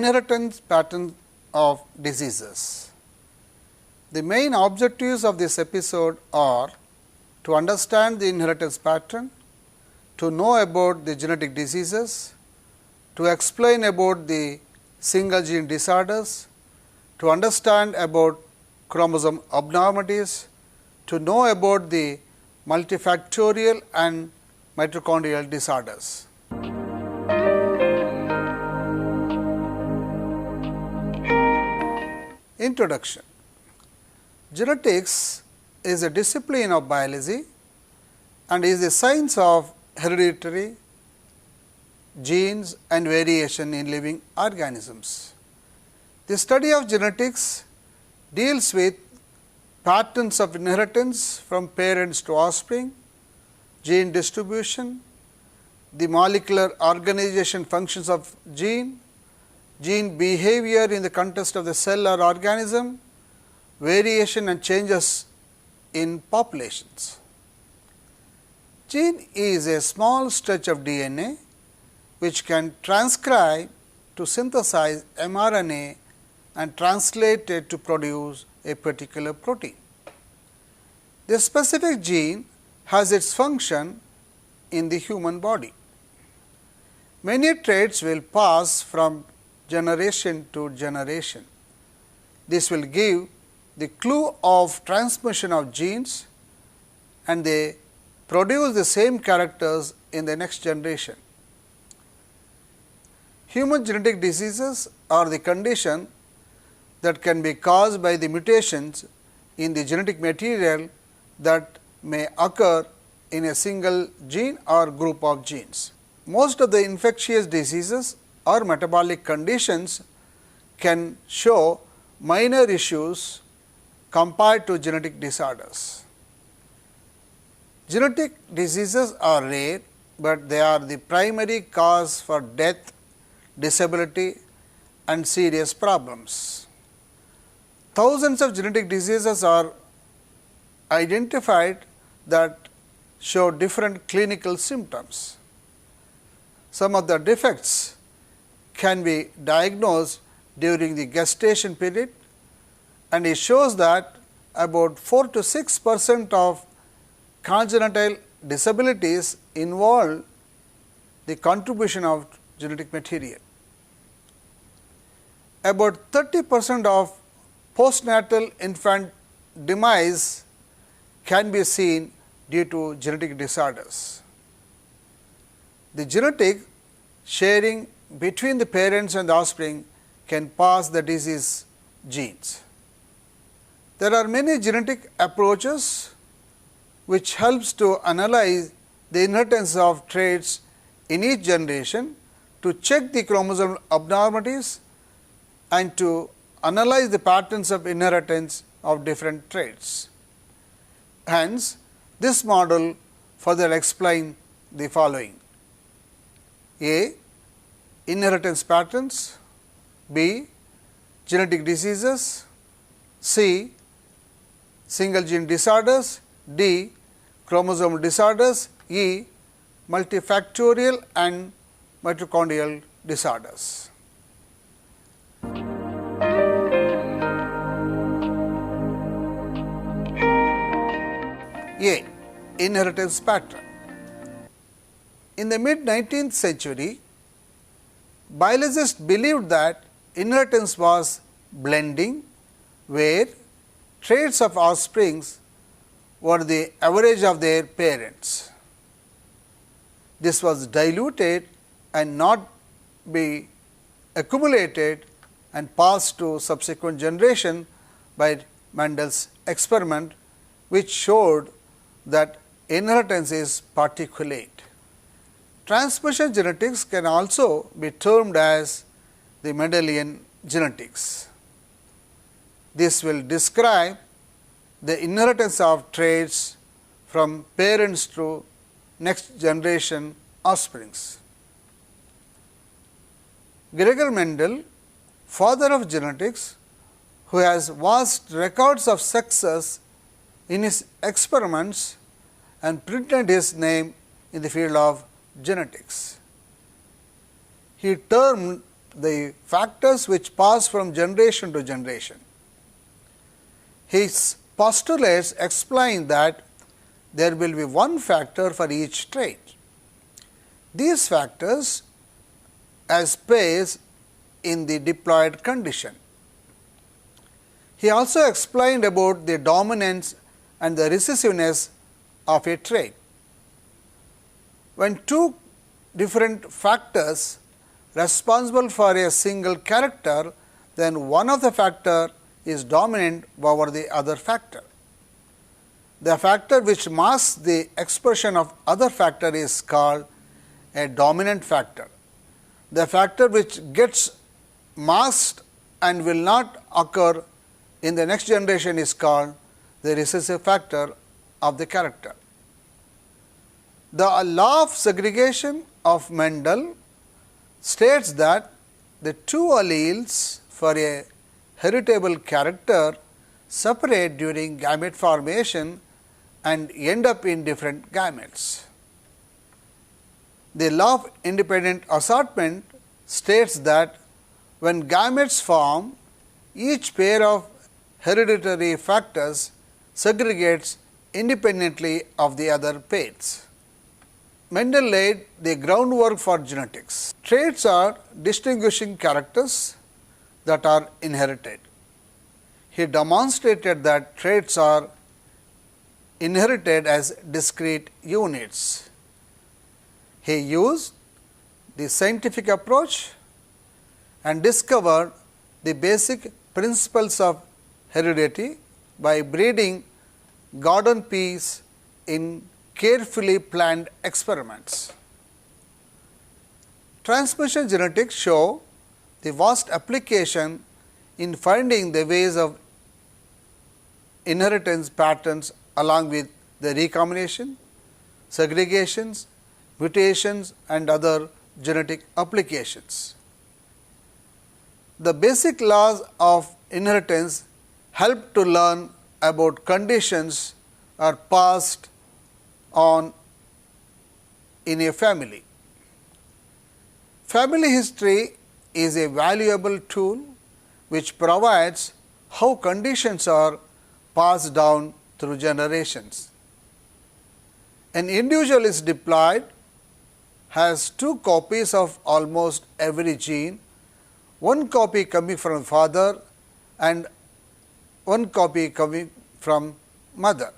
inheritance pattern of diseases. The main objectives of this episode are to understand the inheritance pattern, to know about the genetic diseases, to explain about the single gene disorders, to understand about chromosome abnormalities, to know about the multifactorial and mitochondrial disorders. Introduction. Genetics is a discipline of biology and is the science of hereditary, genes and variation in living organisms. The study of genetics deals with patterns of inheritance from parents to offspring, gene distribution, the molecular organization functions of gene behavior in the context of the cell or organism, variation and changes in populations. Gene is a small stretch of DNA which can transcribe to synthesize mRNA and translate it to produce a particular protein. The specific gene has its function in the human body. Many traits will pass from generation to generation. This will give the clue of transmission of genes and they produce the same characters in the next generation. Human genetic diseases are the condition that can be caused by the mutations in the genetic material that may occur in a single gene or group of genes. Most of the infectious diseases or metabolic conditions can show minor issues compared to genetic disorders. Genetic diseases are rare, but they are the primary cause for death, disability and serious problems. Thousands of genetic diseases are identified that show different clinical symptoms. Some of the defects can be diagnosed during the gestation period and it shows that about 4 to 6% of congenital disabilities involve the contribution of genetic material. About 30% of postnatal infant demise can be seen due to genetic disorders. The genetic sharing between the parents and the offspring can pass the disease genes. There are many genetic approaches which helps to analyze the inheritance of traits in each generation to check the chromosome abnormalities and to analyze the patterns of inheritance of different traits. Hence, this model further explains the following: A. Inheritance patterns, B. Genetic diseases, C. Single gene disorders, D. Chromosomal disorders, E. Multifactorial and mitochondrial disorders. A. Inheritance pattern. In the mid-19th century, biologists believed that inheritance was blending, where traits of offsprings were the average of their parents. This was diluted and not be accumulated and passed to subsequent generation by Mendel's experiment, which showed that inheritance is particulate. Transmission genetics can also be termed as the Mendelian genetics. This will describe the inheritance of traits from parents to next generation offsprings. Gregor Mendel, father of genetics, who has vast records of success in his experiments and printed his name in the field of genetics. He termed the factors which pass from generation to generation. His postulates explain that there will be one factor for each trait. These factors as pairs in the diploid condition. He also explained about the dominance and the recessiveness of a trait. When two different factors responsible for a single character, then one of the factor is dominant over the other factor. The factor which masks the expression of other factor is called a dominant factor. The factor which gets masked and will not occur in the next generation is called the recessive factor of the character. The law of segregation of Mendel states that the two alleles for a heritable character separate during gamete formation and end up in different gametes. The law of independent assortment states that when gametes form, each pair of hereditary factors segregates independently of the other pairs. Mendel laid the groundwork for genetics. Traits are distinguishing characters that are inherited. He demonstrated that traits are inherited as discrete units. He used the scientific approach and discovered the basic principles of heredity by breeding garden peas in carefully planned experiments. Transmission genetics show the vast application in finding the ways of inheritance patterns along with the recombination, segregations, mutations and other genetic applications. The basic laws of inheritance help to learn about conditions are passed on in a family. Family history is a valuable tool which provides how conditions are passed down through generations. An individual is diploid, has two copies of almost every gene, one copy coming from father and one copy coming from mother.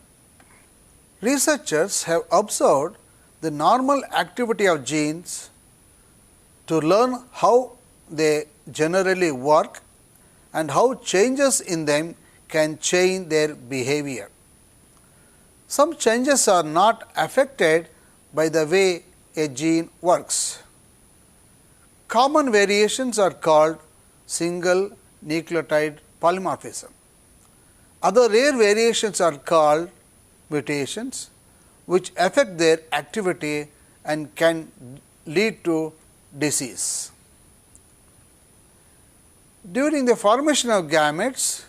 Researchers have observed the normal activity of genes to learn how they generally work and how changes in them can change their behavior. Some changes are not affected by the way a gene works. Common variations are called single nucleotide polymorphism. Other rare variations are called mutations, which affect their activity and can lead to disease. During the formation of gametes,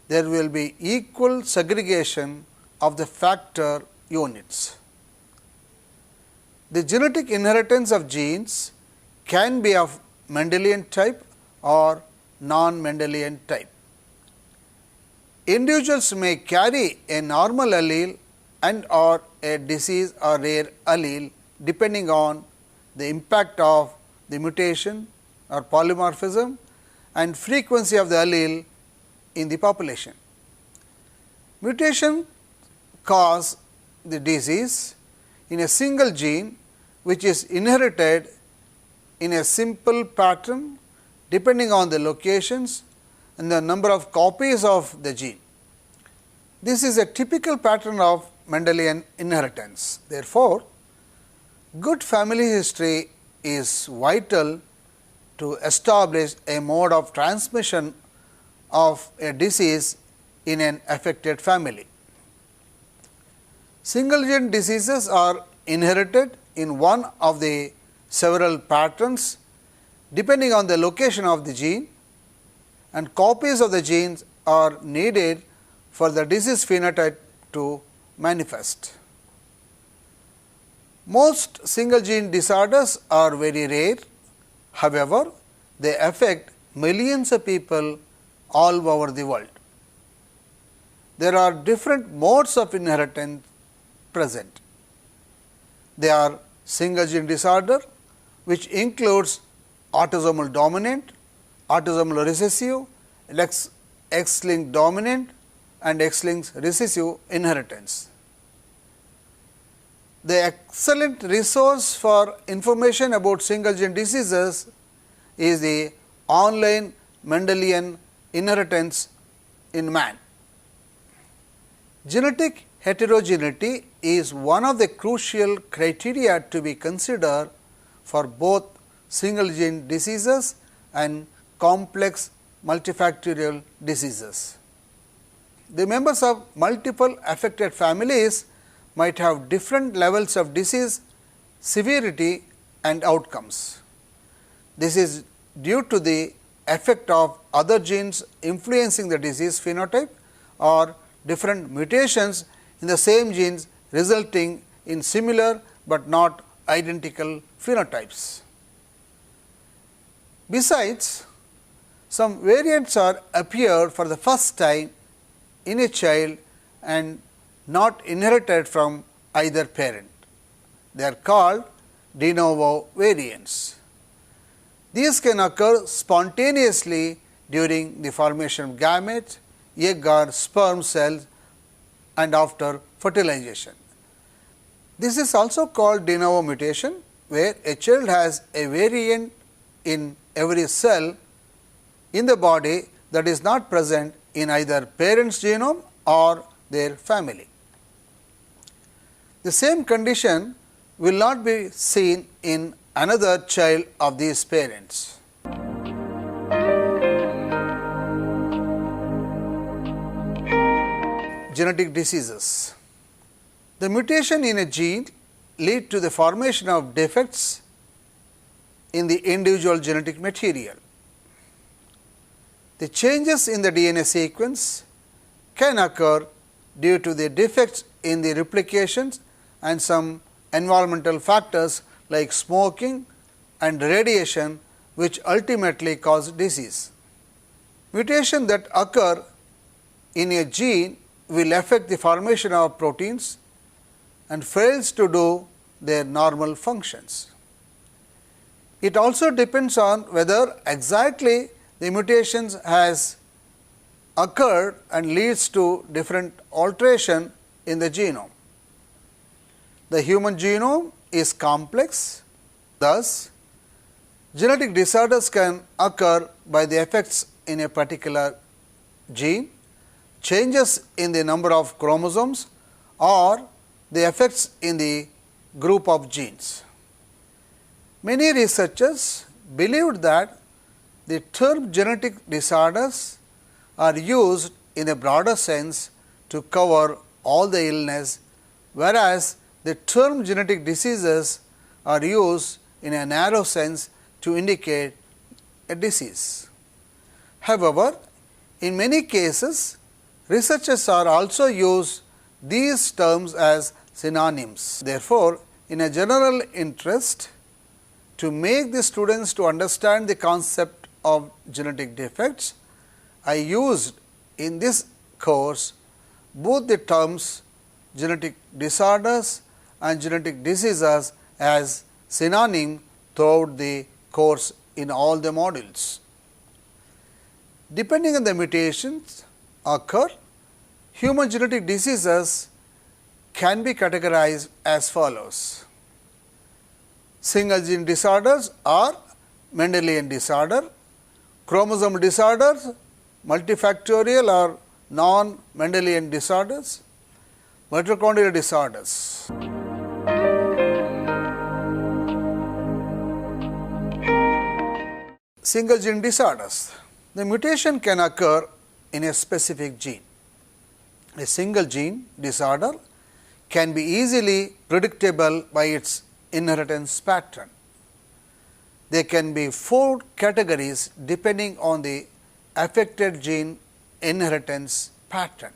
there will be equal segregation of the factor units. The genetic inheritance of genes can be of Mendelian type or non-Mendelian type. Individuals may carry a normal allele and or a disease or rare allele depending on the impact of the mutation or polymorphism and frequency of the allele in the population. Mutation cause the disease in a single gene which is inherited in a simple pattern depending on the locations and the number of copies of the gene. This is a typical pattern of Mendelian inheritance. Therefore, good family history is vital to establish a mode of transmission of a disease in an affected family. Single gene diseases are inherited in one of the several patterns depending on the location of the gene, and copies of the genes are needed for the disease phenotype to manifest. Most single gene disorders are very rare. However, they affect millions of people all over the world. There are different modes of inheritance present. They are single gene disorder, which includes autosomal dominant, autosomal recessive, X-linked dominant and X-linked recessive inheritance. The excellent resource for information about single gene diseases is the online Mendelian inheritance in man. Genetic heterogeneity is one of the crucial criteria to be considered for both single gene diseases and complex multifactorial diseases. The members of multiple affected families might have different levels of disease severity and outcomes. This is due to the effect of other genes influencing the disease phenotype or different mutations in the same genes resulting in similar but not identical phenotypes. Besides, some variants are appeared for the first time in a child and not inherited from either parent. They are called de novo variants. These can occur spontaneously during the formation of gametes, egg or sperm cells and after fertilization. This is also called de novo mutation, where a child has a variant in every cell in the body that is not present in either parent's genome or their family. The same condition will not be seen in another child of these parents. Genetic diseases. The mutation in a gene lead to the formation of defects in the individual genetic material. The changes in the DNA sequence can occur due to the defects in the replications and some environmental factors like smoking and radiation, which ultimately cause disease. Mutations that occur in a gene will affect the formation of proteins and fails to do their normal functions. It also depends on whether exactly the mutations has occurred and leads to different alteration in the genome. The human genome is complex, thus genetic disorders can occur by the effects in a particular gene, changes in the number of chromosomes or the effects in the group of genes. Many researchers believed that the term genetic disorders are used in a broader sense to cover all the illness, whereas the term genetic diseases are used in a narrow sense to indicate a disease. However, in many cases, researchers are also use these terms as synonyms. Therefore, in a general interest to make the students to understand the concept of genetic defects, I used in this course both the terms genetic disorders and genetic diseases as synonym throughout the course in all the modules. Depending on the mutations occur, human genetic diseases can be categorized as follows. Single gene disorders are Mendelian disorder, chromosome disorders, multifactorial or non-Mendelian disorders, mitochondrial disorders. Single gene disorders. The mutation can occur in a specific gene. A single gene disorder can be easily predictable by its inheritance pattern. There can be 4 categories depending on the affected gene inheritance pattern.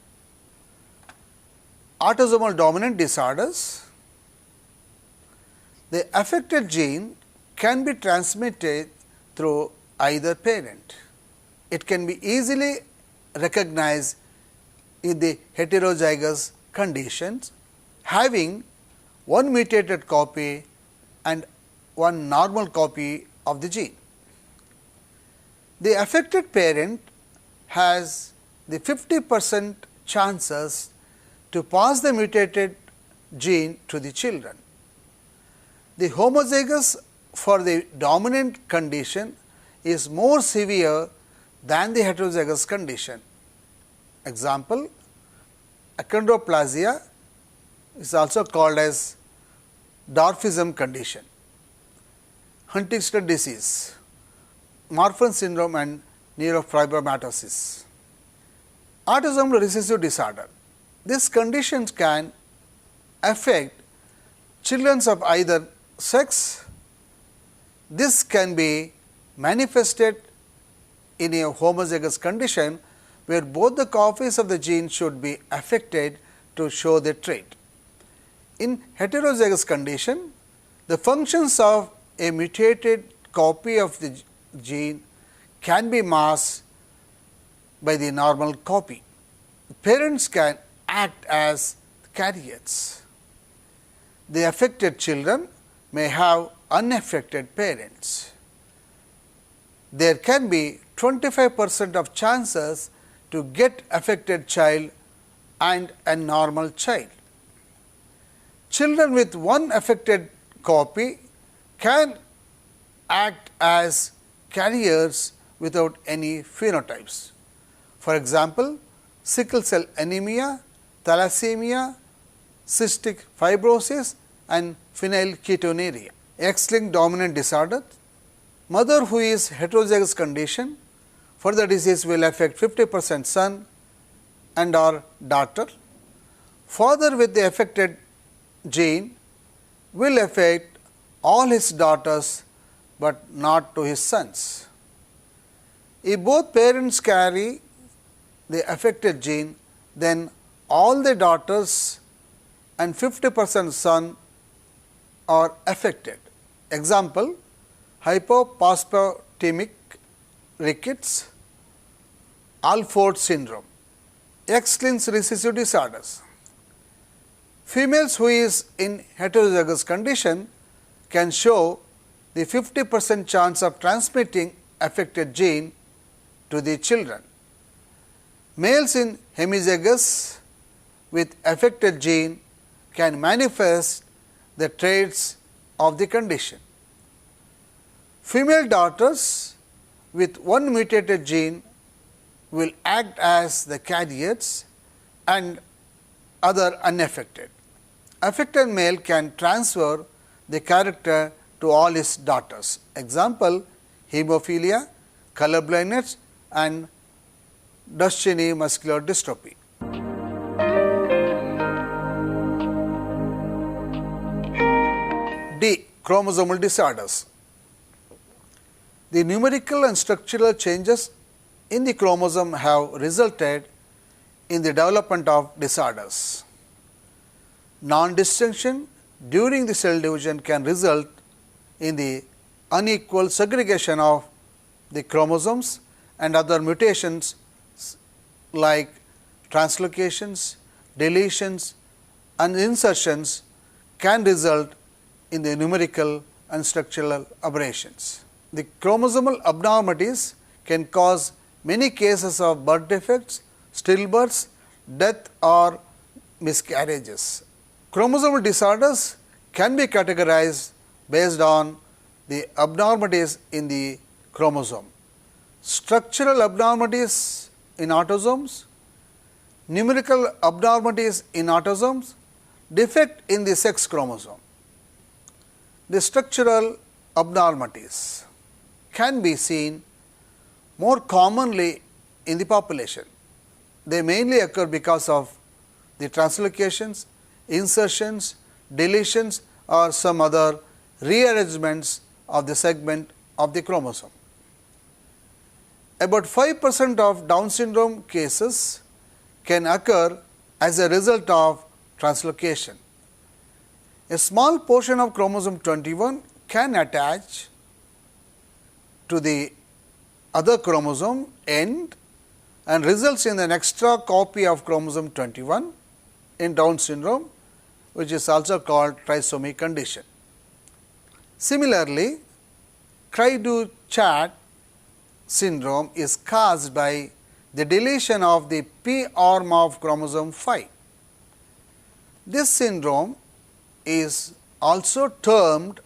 Autosomal dominant disorders. The affected gene can be transmitted through either parent. It can be easily recognized in the heterozygous conditions having one mutated copy and one normal copy of the gene. The affected parent has the 50% chances to pass the mutated gene to the children. The homozygous for the dominant condition is more severe than the heterozygous condition. Example, achondroplasia is also called as dwarfism condition, Huntington disease, Marfan syndrome and neurofibromatosis. Autosomal recessive disorder. These conditions can affect children of either sex. This can be manifested in a homozygous condition where both the copies of the gene should be affected to show the trait. In heterozygous condition, the functions of a mutated copy of the gene can be masked by the normal copy. Parents can act as carriers. The affected children may have unaffected parents. There can be 25% of chances to get affected child and a normal child. Children with one affected copy can act as carriers without any phenotypes. For example, sickle cell anemia, thalassemia, cystic fibrosis and phenylketonuria. X-linked dominant disorder. Mother who is heterozygous condition for the disease will affect 50% son and or daughter. Father with the affected gene will affect all his daughters, but not to his sons. If both parents carry the affected gene, then all the daughters and 50% son are affected. Example, hypophosphatemic rickets, Alport syndrome, X-linked recessive disorders. Females who is in heterozygous condition can show the 50% chance of transmitting affected gene to the children. Males in hemizygous with affected gene can manifest the traits of the condition. Female daughters with one mutated gene will act as the carriers and other unaffected. Affected male can transfer the character to all his daughters. Example, hemophilia, color blindness and Duchenne muscular dystrophy. D. Chromosomal disorders. The numerical and structural changes in the chromosome have resulted in the development of disorders. Non-distinction during the cell division can result in the unequal segregation of the chromosomes, and other mutations like translocations, deletions and insertions can result in the numerical and structural aberrations. The chromosomal abnormalities can cause many cases of birth defects, stillbirths, death or miscarriages. Chromosomal disorders can be categorized based on the abnormalities in the chromosome. Structural abnormalities in autosomes, numerical abnormalities in autosomes, defect in the sex chromosome. The structural abnormalities can be seen more commonly in the population. They mainly occur because of the translocations, insertions, deletions or some other rearrangements of the segment of the chromosome. About 5% of Down syndrome cases can occur as a result of translocation. A small portion of chromosome 21 can attach to the other chromosome end and results in an extra copy of chromosome 21 in Down syndrome, which is also called trisomy condition. Similarly, Cray-Duchat syndrome is caused by the deletion of the P arm of chromosome 5. This syndrome is also termed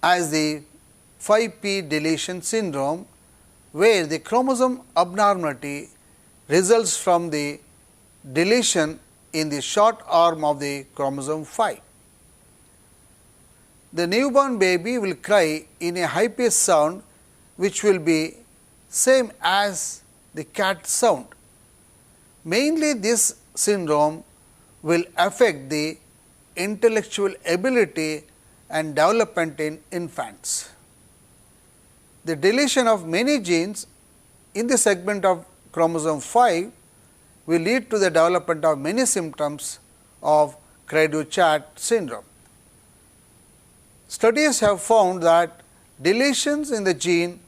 as the 5p deletion syndrome, where the chromosome abnormality results from the deletion in the short arm of the chromosome 5. The newborn baby will cry in a high pitched sound, which will be same as the cat sound. Mainly this syndrome will affect the intellectual ability and development in infants. The deletion of many genes in the segment of chromosome 5 will lead to the development of many symptoms of Cray-Duchat syndrome. Studies have found that deletions in the gene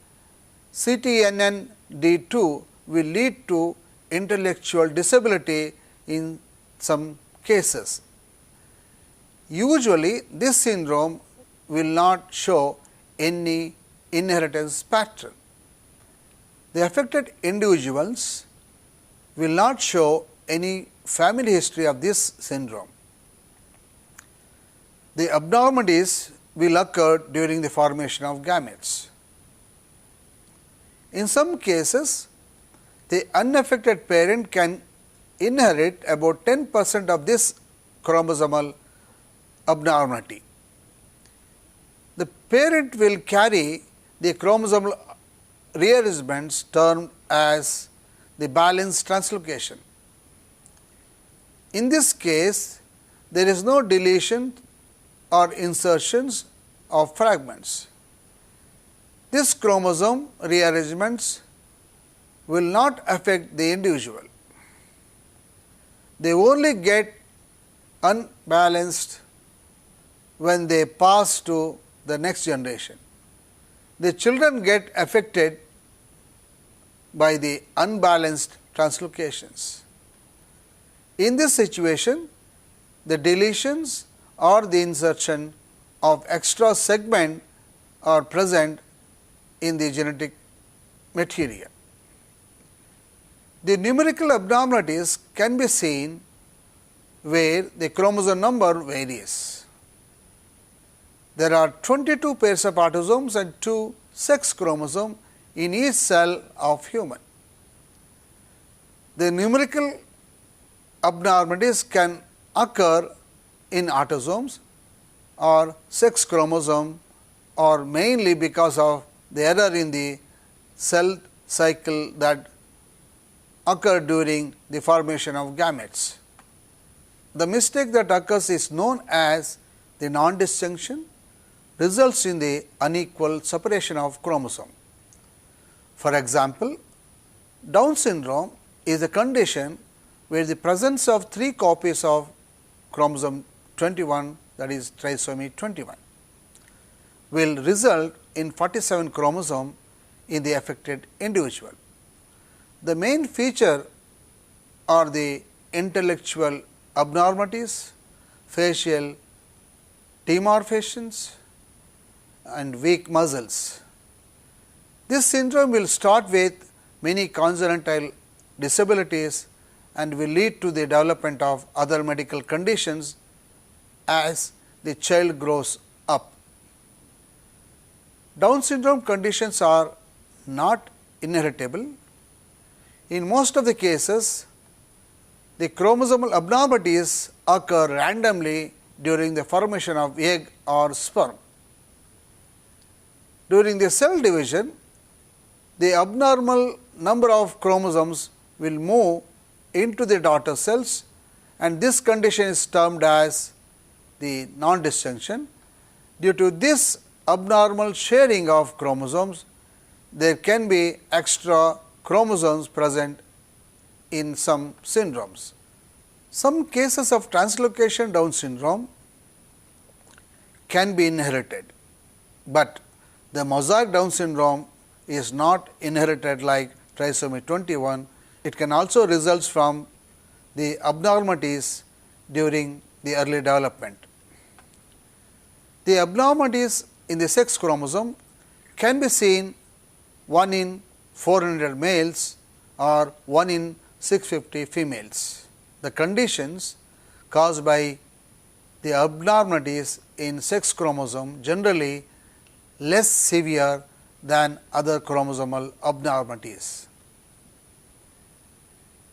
CTNND2 will lead to intellectual disability in some cases. Usually, this syndrome will not show any inheritance pattern. The affected individuals will not show any family history of this syndrome. The abnormalities will occur during the formation of gametes. In some cases, the unaffected parent can inherit about 10% of this chromosomal abnormality. The parent will carry the chromosomal rearrangements termed as the balanced translocation. In this case, there is no deletion or insertions of fragments. This chromosome rearrangements will not affect the individual. They only get unbalanced when they pass to the next generation. The children get affected by the unbalanced translocations. In this situation, the deletions or the insertion of extra segment are present in the genetic material. The numerical abnormalities can be seen where the chromosome number varies. There are 22 pairs of autosomes and 2 sex chromosomes in each cell of human. The numerical abnormalities can occur in autosomes or sex chromosome, or mainly because of the error in the cell cycle that occur during the formation of gametes. The mistake that occurs is known as the non-disjunction, results in the unequal separation of chromosome. For example, Down syndrome is a condition where the presence of 3 copies of chromosome 21, that is trisomy 21, will result in 47 chromosome in the affected individual. The main feature are the intellectual abnormalities, facial demorphations and weak muscles. This syndrome will start with many congenital disabilities and will lead to the development of other medical conditions as the child grows up. Down syndrome conditions are not inheritable. In most of the cases, the chromosomal abnormalities occur randomly during the formation of egg or sperm. During the cell division, the abnormal number of chromosomes will move into the daughter cells, and this condition is termed as the non-disjunction. Due to this abnormal sharing of chromosomes, there can be extra chromosomes present in some syndromes. Some cases of translocation Down syndrome can be inherited, but the mosaic Down syndrome is not inherited like trisomy 21. It can also result from the abnormalities during the early development. The abnormalities in the sex chromosome can be seen 1 in 400 males or 1 in 650 females. The conditions caused by the abnormalities in sex chromosome generally less severe than other chromosomal abnormalities.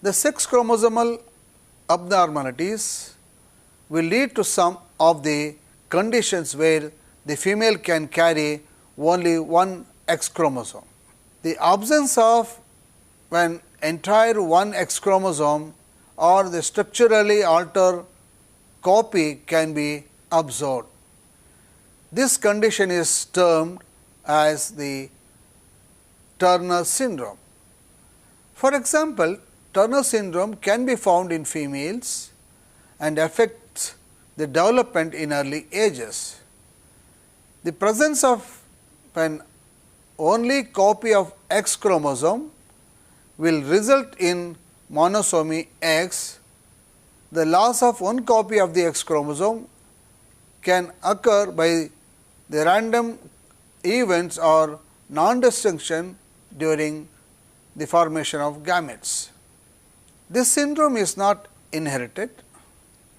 The sex chromosomal abnormalities will lead to some of the conditions where the female can carry only one X chromosome. The absence of an entire one X chromosome or the structurally altered copy can be observed. This condition is termed as the Turner syndrome. For example, Turner syndrome can be found in females and affects the development in early ages. The presence of an only copy of X chromosome will result in monosomy X. The loss of one copy of the X chromosome can occur by the random events or non-distinction during the formation of gametes. This syndrome is not inherited.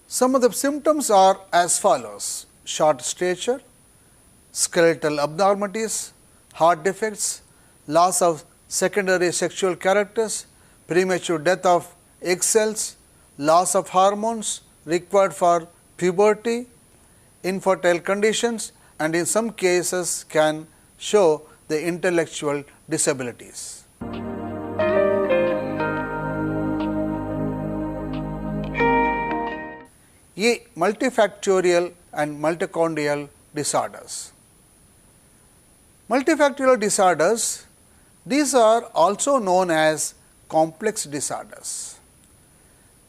Some of the symptoms are as follows: short stature, skeletal abnormalities, heart defects, loss of secondary sexual characters, premature death of egg cells, loss of hormones required for puberty, infertile conditions, and in some cases can show the intellectual disabilities. Multifactorial and mitochondrial disorders. Multifactorial disorders, these are also known as complex disorders.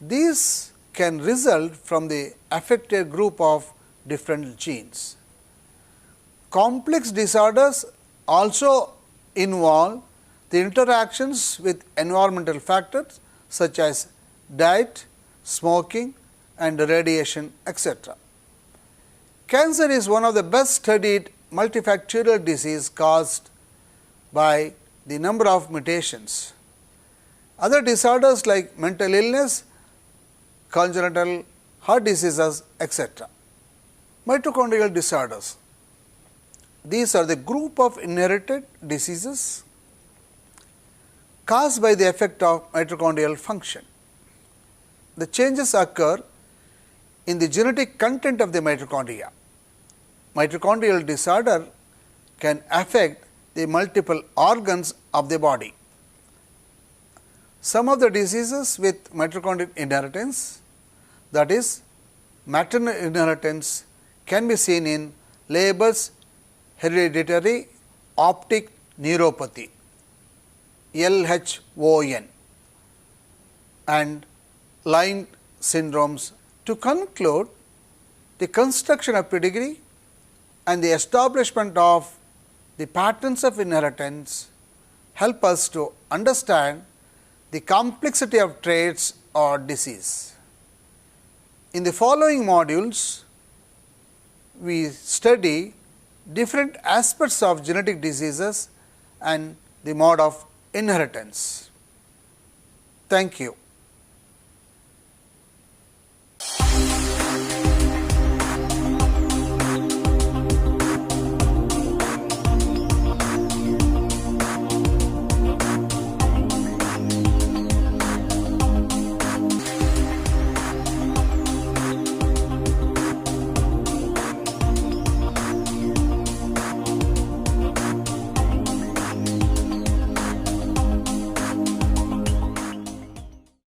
These can result from the affected group of different genes. Complex disorders also involve the interactions with environmental factors such as diet, smoking, and radiation, etc. Cancer is one of the best studied multifactorial disease caused by the number of mutations. Other disorders like mental illness, congenital heart diseases, etc. Mitochondrial disorders. These are the group of inherited diseases caused by the effect of mitochondrial function. The changes occur in the genetic content of the mitochondria. Mitochondrial disorder can affect the multiple organs of the body. Some of the diseases with mitochondrial inheritance, that is maternal inheritance, can be seen in Leber's hereditary optic neuropathy LHON and Lyme syndromes. To conclude, the construction of pedigree and the establishment of the patterns of inheritance help us to understand the complexity of traits or disease. In the following modules, we study different aspects of genetic diseases and the mode of inheritance. Thank you.